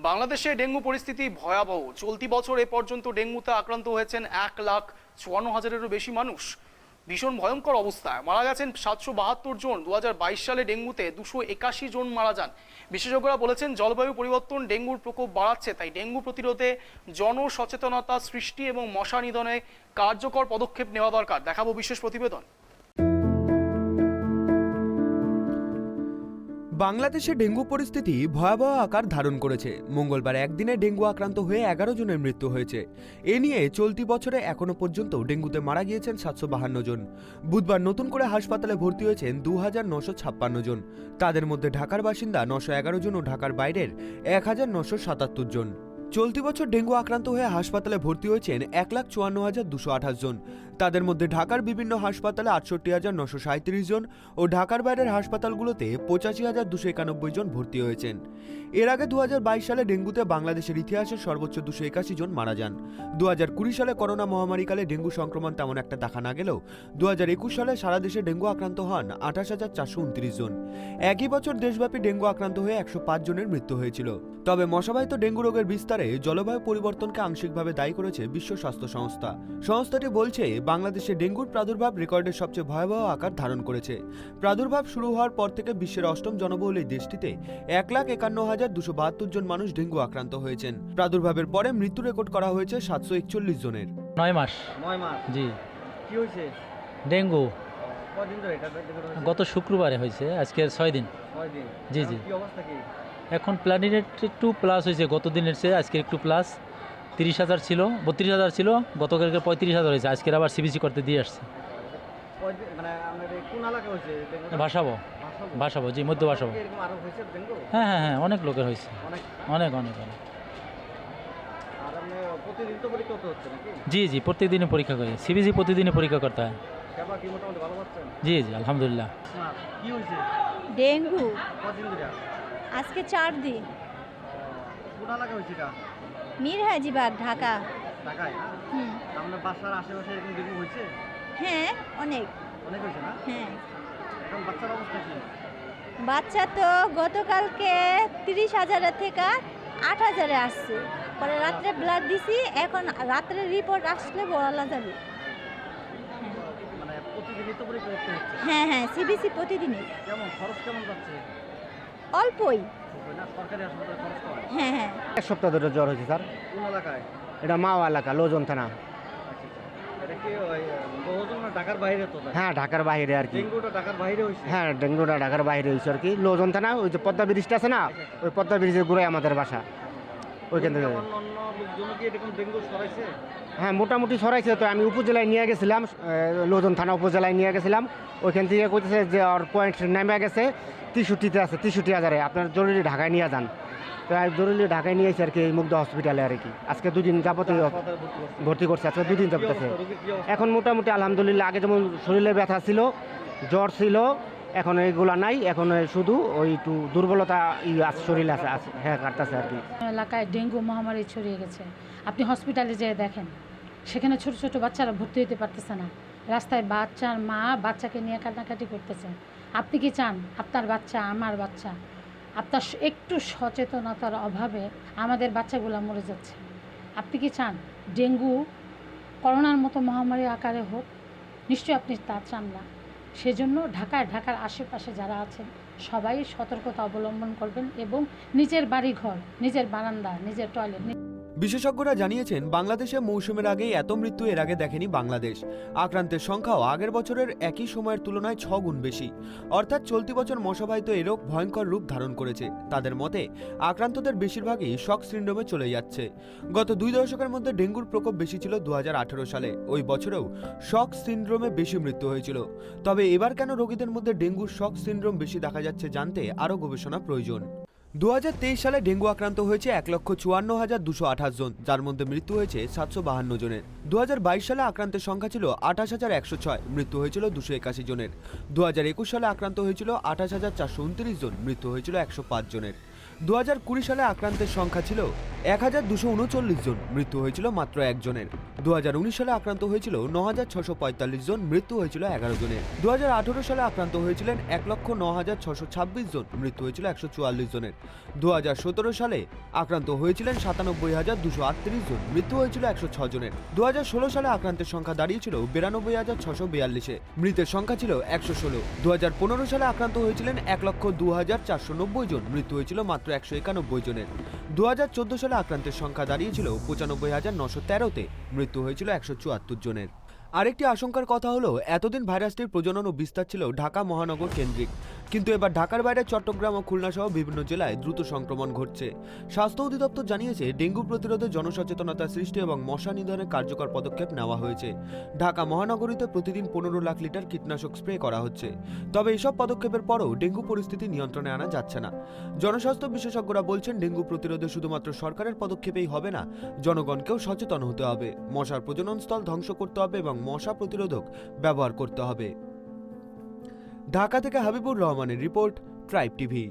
বাংলাদেশে ডেঙ্গু পরিস্থিতি ভয়াবহ। চলতি বছর এ পর্যন্ত ডেঙ্গুতে আক্রান্ত হয়েছেন 1,54,000-এরও বেশি মানুষ। ভীষণ ভয়ঙ্কর অবস্থায় মারা গেছেন 772 জন। 2022 সালে ডেঙ্গুতে 281 জন মারা যান। বিশেষজ্ঞরা বলেছেন জলবায়ু পরিবর্তন ডেঙ্গুর প্রকোপ বাড়াচ্ছে, তাই ডেঙ্গু প্রতিরোধে জনসচেতনতা সৃষ্টি এবং মশা নিধনে কার্যকর পদক্ষেপ নেওয়া দরকার। দেখাবো বিশেষ প্রতিবেদন। বাংলাদেশে ডেঙ্গু পরিস্থিতি ভয়াবহ আকার ধারণ করেছে। মঙ্গলবার একদিনে ডেঙ্গু আক্রান্ত হয়ে 11 জনের মৃত্যু হয়েছে। এ নিয়ে চলতি বছরে এখনো পর্যন্ত ডেঙ্গুতে মারা গিয়েছেন 752 জন। বুধবার নতুন করে হাসপাতালে ভর্তি হয়েছেন 2956 জন। তাদের মধ্যে ঢাকার বাসিন্দা 911 জন ও ঢাকার বাইরের 1977 জন। চলতি বছর ডেঙ্গু আক্রান্ত হয়ে হাসপাতালে ভর্তি হয়েছেন 1,54,228 জন। তাদের মধ্যে ঢাকার বিভিন্ন হাসপাতালে 68,937 জন ও ঢাকার বাইরের হাসপাতালগুলোতে 85,291 জন ভর্তি হয়েছেন। এর আগে 2022 সালে ডেঙ্গুতে বাংলাদেশের ইতিহাসে সর্বোচ্চ 281 জন মারা যান। 2020 সালে করোনা মহামারীকালে ডেঙ্গু সংক্রমণ তেমন একটা দেখা না গেলেও 2021 সালে সারা দেশে ডেঙ্গু আক্রান্ত হন 28,429 জন। একই বছর দেশব্যাপী ডেঙ্গু আক্রান্ত হয়ে 105 জনের মৃত্যু হয়েছিল। তবে মশাবাহিত ডেঙ্গু রোগের বিস্তারে জলবায়ু পরিবর্তনকে আংশিকভাবে দায়ী করেছে বিশ্ব স্বাস্থ্য সংস্থা। সংস্থাটি বলছে বাংলাদেশে ডেঙ্গুর প্রাদুর্ভাব রেকর্ডের সবচেয়ে ভয়াবহ আকার ধারণ করেছে। প্রাদুর্ভাব শুরু হওয়ার পর থেকে বিশ্বের 8ম জনবহুল এই দেশটিতে 1,51,272 জন মানুষ ডেঙ্গু আক্রান্ত হয়েছেন। প্রাদুর্ভাবের পরে মৃত্যু রেকর্ড করা হয়েছে 741 জনের। 9 মাস জি। কি হয়েছে? ডেঙ্গু কদিন ধরে এটা গত শুক্রবারে হয়েছে, আজকে 6 দিন। 6 দিন জি জি। কি অবস্থা কি এখন প্ল্যানেট একটু প্লাস হয়েছে, গত দিনের চেয়ে আজকে একটু প্লাস। 30,000 ছিল, 32,000 ছিল, গতকালকে 35,000 হয়েছে। আজকের আবার সিবিসি করতে দিয়ে আসছে। মানে আমাদের কোন এলাকা হয়েছে? ভাসাবো জি, মধ্য ভাসাবো। এরকম আরো হয়েছে ডেঙ্গু? হ্যাঁ, অনেক লোকের হয়েছে, অনেক। আর আপনি প্রতিদিন তো পরীক্ষা করতে হচ্ছে নাকি? জি, প্রত্যেকদিনই পরীক্ষা করি। সিবিসি প্রতিদিনই পরীক্ষা করতে হয়। সেবা কি মোটামুটি ভালো পাচ্ছেন? জি, আলহামদুলিল্লাহ। কি হয়েছে? ডেঙ্গু কদিন ধরে? আজকে 4 দিন। কোন এলাকা হয়েছে এটা? মীর হাজিবাগ, ঢাকা। ঢাকায়? আপনার বাসার আশেপাশে এরকম ডেঙ্গু হয়েছে? হ্যাঁ, অনেক হয়েছে না? হ্যাঁ। এখন বাচ্চার অবস্থা কি? বাচ্চা তো গতকালকে 30,000 থেকে 8,000 আসছে। পরে রাত্রে ব্লাড দিছি, এখন রাত্রে রিপোর্ট আসলে বলা যাবে। মানে প্রতিদিনই তো পরীক্ষা করতে হচ্ছে? হ্যাঁ, সিবিসি প্রতিদিনই। কেমন খরচ কেমন যাচ্ছে? অল্পই। না সরকারি হাসপাতালে খরচ কম? হ্যাঁ। এক সপ্তাহ ধরে জ্বর হয়েছে স্যার। কোন এলাকায়? এটা মাও এলাকা, লোজন থানা। এটা কি ওই লোজন না ঢাকার বাইরে? তো হ্যাঁ, ঢাকার বাইরে আর কি। ডেঙ্গুটা ঢাকার বাইরে হয়েছে? হ্যাঁ, ডেঙ্গুটা ঢাকার বাইরে হয়েছে আর কি। লোজন থানা, ওই যে পদ্মা ব্রিজটা আছে না, ওই পদ্মা ব্রিজের গোড়ায় আমাদের বাসা, ওইখান থেকে। অন্য লোকজন কি এরকম ডেঙ্গু ছড়াইছে? হ্যাঁ, মোটামুটি ছড়াইছে। তো আমি উপজেলায় নিয়ে গেছিলাম, লোজন থানা উপজেলায় নিয়ে গেছিলাম। ওইখান থেকে কইতেছে যে ওর পয়েন্ট নেমে গেছে 63-তে আছে, 63,000-এ। আপনার জরুরি ঢাকায় নিয়ে যান। তো আমি জরুরি ঢাকায় নিয়েছি আর কি, এই মুগ্ধ হসপিটালে আর কি। আজকে 2 দিন যাবত ভর্তি করছে, আজকে 2 দিন যাবত আছে। এখন মোটামুটি আলহামদুলিল্লাহ। আগে যেমন শরীরে ব্যথা ছিল, জ্বর ছিল, এখন এইগুলা নাই। এখন শুধু ওই একটু দুর্বলতা শরীরে আছে, হ্যাঁ, কাটতেছে আর কি। এলাকায় ডেঙ্গু মহামারী ছড়িয়ে গেছে। আপনি হসপিটালে যেয়ে দেখেন, সেখানে ছোট ছোট বাচ্চারা ভর্তি হতে পারতেছে না। রাস্তায় বাচ্চার মা বাচ্চাকে নিয়ে কান্নাকাটি করতেছে। আপনি কি চান আপনার বাচ্চা, আমার বাচ্চা? আপনার একটু সচেতনতার অভাবে আমাদের বাচ্চাগুলো মরে যাচ্ছে। আপনি কি চান ডেঙ্গু করোনার মতো মহামারী আকারে হোক? নিশ্চয়ই আপনি তা চান না। সেজন্য ঢাকার আশেপাশে যারা আছেন সবাই সতর্কতা অবলম্বন করবেন এবং নিজের বাড়িঘর, নিজের বারান্দা, নিজের টয়লেট। বিশেষজ্ঞরা জানিয়েছেন বাংলাদেশে মৌসুমের আগেই এত মৃত্যু এর আগে দেখেনি বাংলাদেশ। আক্রান্তের সংখ্যাও আগের বছরের একই সময়ের তুলনায় 6 গুণ বেশি। অর্থাৎ চলতি বছর মশাবাহিত এ রোগ ভয়ঙ্কর রূপ ধারণ করেছে। তাদের মতে আক্রান্তদের বেশিরভাগই শক সিন্ড্রোমে চলে যাচ্ছে। গত 2 দশকের মধ্যে ডেঙ্গুর প্রকোপ বেশি ছিল 2018 সালে। ওই বছরেও শক সিন্ড্রোমে বেশি মৃত্যু হয়েছিল। তবে এবার কেন রোগীদের মধ্যে ডেঙ্গুর শক সিন্ড্রোম বেশি দেখা যাচ্ছে জানতে আরও গবেষণা প্রয়োজন। 2023 সালে ডেঙ্গু আক্রান্ত হয়েছে 1,54,228 জন, যার মধ্যে মৃত্যু হয়েছে 752 জনের। 2022 সালে আক্রান্তের সংখ্যা ছিল 28,106, মৃত্যু হয়েছিল 281 জনের। 2021 সালে আক্রান্ত হয়েছিল 28,429 জন, মৃত্যু হয়েছিল 105 জনের। 2020 সালে আক্রান্তের সংখ্যা ছিল 1,239 জন, মৃত্যু হয়েছিল মাত্র 1 জনের। 2019 সালে আক্রান্ত হয়েছিল 9,645 জন, মৃত্যু হয়েছিল 11 জনের। 2018 সালে আক্রান্ত হয়েছিলেন 1,09,626 জন, মৃত্যু হয়েছিল 144 জনের। 2017 সালে আক্রান্ত হয়েছিলেন 97,238 জন, মৃত্যু হয়েছিল 106 জনের। 2016 সালে আক্রান্তের সংখ্যা দাঁড়িয়েছিল 92,642-এ, মৃতের সংখ্যা ছিল 116। 2015 সালে আক্রান্ত হয়েছিলেন 1,02,490 জন, মৃত্যু হয়েছিল মাত্র 191 জনের। 2014 সালে আক্রান্তের সংখ্যা দাঁড়িয়েছিল 95,913-তে, মৃত্যু হয়েছিল 174 জনের। আরেকটি আশঙ্কার কথা হলো, এতদিন ভাইরাসটির প্রজনন ও বিস্তার ছিল ঢাকা মহানগর কেন্দ্রিক, কিন্তু এবার ঢাকার বাইরে চট্টগ্রাম ও খুলনা সহ বিভিন্ন জেলায় দ্রুত সংক্রমণ ঘটছে। স্বাস্থ্য অধিদপ্তর জানিয়েছে, ডেঙ্গু প্রতিরোধে জনসচেতনতা সৃষ্টি এবং মশা নিধনে কার্যকর পদক্ষেপ নেওয়া হয়েছে। ঢাকা মহানগরীতে প্রতিদিন 15 লাখ লিটার কীটনাশক স্প্রে করা হচ্ছে। তবে এসব পদক্ষেপের পরও ডেঙ্গু পরিস্থিতি নিয়ন্ত্রণে আনা যাচ্ছে না। জনস্বাস্থ্য বিশেষজ্ঞরা বলছেন, ডেঙ্গু প্রতিরোধে শুধুমাত্র সরকারের পদক্ষেপেই হবে না, জনগণকেও সচেতন হতে হবে। মশার প্রজনন স্থল ধ্বংস করতে হবে এবং মশা প্রতিরোধক ব্যবহার করতে হবে। ঢাকা থেকে হাবিবুর রহমানের রিপোর্ট, ট্রাইব টিভি।